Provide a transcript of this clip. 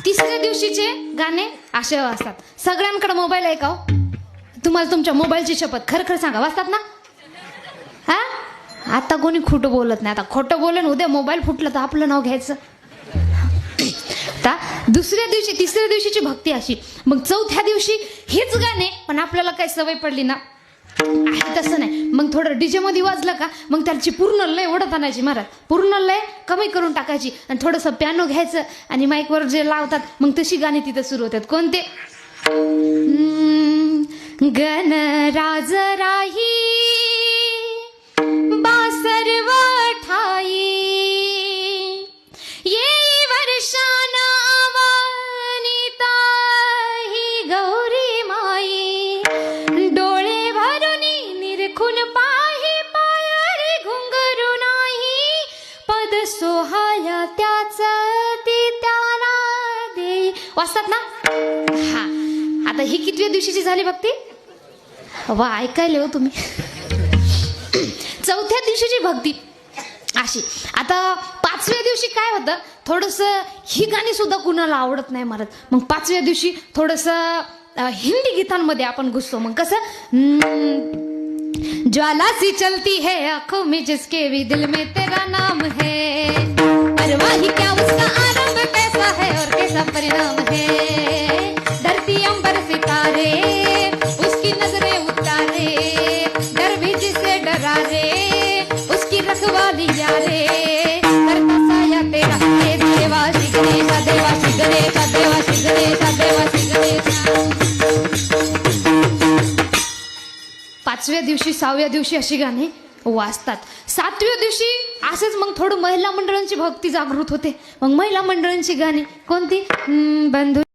तिसऱ्या दिवशीचे गाणे असे असतात. सगळ्यांकडे मोबाईल आहे का हो? तुम्हाला तुमच्या मोबाईलची शपथ खरं खरं सांगा, वाचतात ना? हा, आता कोणी खोटं बोलत नाही. आता खोटं बोलेन उद्या मोबाईल फुटलं तर आपलं नाव घ्यायचं. आता दुसऱ्या दिवशी तिसऱ्या दिवशीची भक्ती अशी. मग चौथ्या दिवशी हेच गाणे, पण आपल्याला काही सवय पडली ना, तसं नाही. मग थोडं डीजे मध्ये वाजलं का मग त्याची पूर्ण लय ओढत आणायची महाराज, पूर्ण लय कमी करून टाकायची आणि थोडंसं पियानो घ्यायचं आणि माईकवर जे लावतात मग तशी गाणी तिथं सुरू होतात. कोणते? गणराज राही बासर्व ठाई ये वर्षान अवनिता ही गौरी माई डोळे भरून निरखून पाही पायारी घुंगरू नाही पद सोहाया त्याच ती त्याला देई. वाचतात ना? हा, आता ही कितव्या दिवशीची झाली भक्ती? वा, ऐकायले हो तुम्ही. चौथ्या दिवशीची भक्ती अशी. आता पाचव्या दिवशी काय होतं, थोडंसं ही गाणी सुद्धा कुणाला आवडत नाही महाराज. मग पाचव्या दिवशी थोडंसं हिंदी गीतांमध्ये आपण घुसतो. मग कसं, ज्वाला सी चलती है आंखों में जिसके भी दिल में तेरा नाम है, परवाह ही क्या उसका आरंभ कैसा है और कैसा परिणाम है, धरती अंबर सितारे उसकी नजरें उतारे, डर भी जिसे डरा रे उसकी रखवाली यारे, करता साया तेरा हे देवा श्री गणेशा देवा श्री गणेशा देवा श्री गणेशा देवा श्री गणेशा. पाचव्या दिवशी सहाव्या दिवशी अशी गाणी वाजतात. सातव्या दिवशी असेच मग थोडं महिला मंडळांची भक्ती जागृत होते. मग महिला मंडळांची गाणी कोणती? बंधू